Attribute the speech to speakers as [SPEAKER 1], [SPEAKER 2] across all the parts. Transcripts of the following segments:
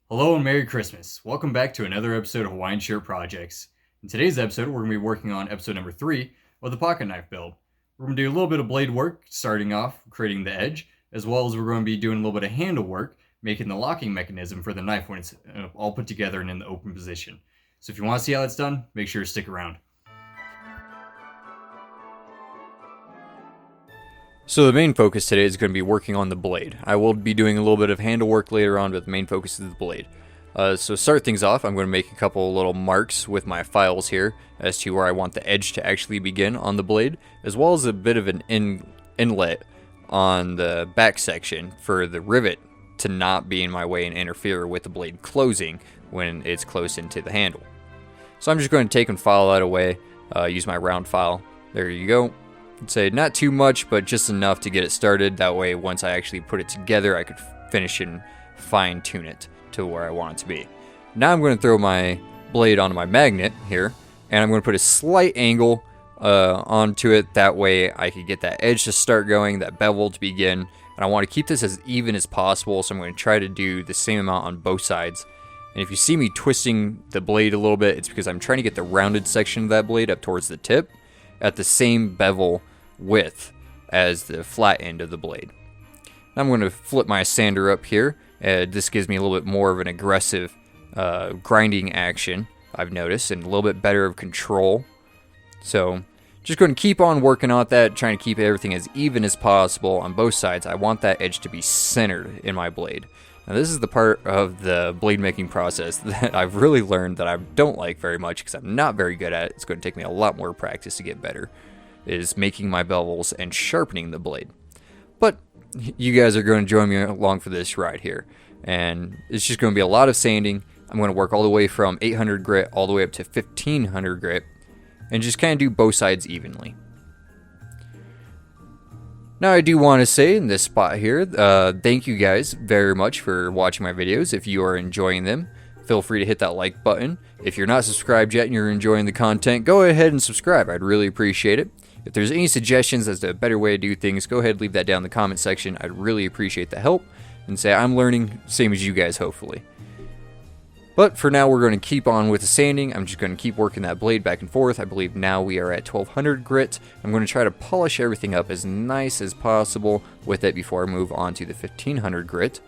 [SPEAKER 1] Hello and Merry Christmas. Welcome back to another episode of Hawaiian Shirt Projects. In today's episode, we're going to be working on episode number 3 of the pocket knife build. We're going to do a little bit of blade work, starting off creating the edge, as well as we're going to be doing a little bit of handle work, making the locking mechanism for the knife when it's all put together and in the open position. So if you want to see how that's done, make sure to stick around.
[SPEAKER 2] So the main focus today is going to be working on the blade. I will be doing a little bit of handle work later on, but the main focus is the blade. So to start things off, I'm going to make a couple little marks with my files here as to where I want the edge to actually begin on the blade, as well as a bit of an inlet on the back section for the rivet to not be in my way and interfere with the blade closing when it's close into the handle. So I'm just going to take and file that away, use my round file. There you go. I'd say not too much, but just enough to get it started. That way, once I actually put it together, I could finish and fine tune it to where I want it to be. Now I'm going to throw my blade onto my magnet here, and I'm going to put a slight angle onto it. That way, I could get that edge to start going, that bevel to begin. And I want to keep this as even as possible, so I'm going to try to do the same amount on both sides. And if you see me twisting the blade a little bit, it's because I'm trying to get the rounded section of that blade up towards the tip at the same bevel width as the flat end of the blade. Now I'm going to flip my sander up here. This gives me a little bit more of an aggressive grinding action, I've noticed, and a little bit better of control. So just going to keep on working on that, trying to keep everything as even as possible on both sides. I want that edge to be centered in my blade. Now this is the part of the blade making process that I've really learned that I don't like very much because I'm not very good at it. It's going to take me a lot more practice to get better, is making my bevels and sharpening the blade. But you guys are going to join me along for this ride here. And it's just going to be a lot of sanding. I'm going to work all the way from 800 grit all the way up to 1500 grit and just kind of do both sides evenly. Now I do want to say in this spot here, thank you guys very much for watching my videos. If you are enjoying them, feel free to hit that like button. If you're not subscribed yet and you're enjoying the content, go ahead and subscribe. I'd really appreciate it. If there's any suggestions as to a better way to do things, go ahead and leave that down in the comment section. I'd really appreciate the help and say I'm learning, same as you guys hopefully. But for now, we're going to keep on with the sanding. I'm just going to keep working that blade back and forth. I believe now we are at 1200 grit. I'm going to try to polish everything up as nice as possible with it before I move on to the 1500 grit.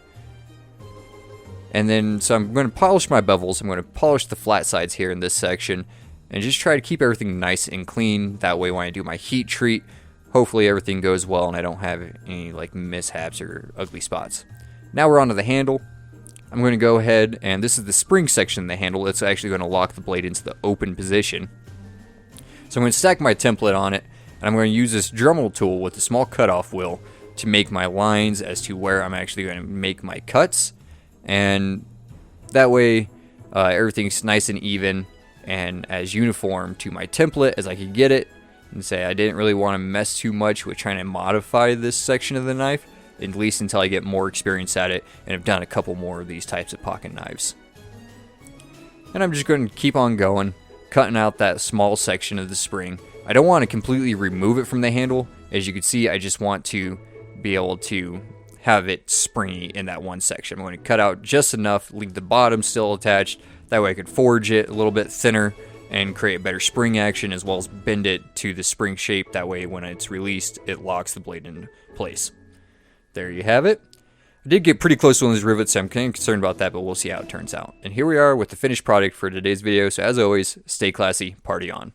[SPEAKER 2] And then, so I'm going to polish my bevels. I'm going to polish the flat sides here in this section and just try to keep everything nice and clean. That way when I do my heat treat, hopefully everything goes well and I don't have any like mishaps or ugly spots. Now we're on to the handle. I'm going to go ahead, and this is the spring section of the handle. It's actually going to lock the blade into the open position. So I'm going to stack my template on it, and I'm going to use this Dremel tool with a small cutoff wheel to make my lines as to where I'm actually going to make my cuts. And that way, everything's nice and even and as uniform to my template as I could get it. And say I didn't really want to mess too much with trying to modify this section of the knife, at least until I get more experience at it and have done a couple more of these types of pocket knives. And I'm just going to keep on going, cutting out that small section of the spring. I don't want to completely remove it from the handle. As you can see, I just want to be able to have it springy in that one section. I'm going to cut out just enough, leave the bottom still attached. That way I could forge it a little bit thinner and create better spring action, as well as bend it to the spring shape. That way when it's released, it locks the blade into place. There you have it. I did get pretty close to one of these rivets, so I'm kind of concerned about that, but we'll see how it turns out. And here we are with the finished product for today's video. So as always, stay classy, party on.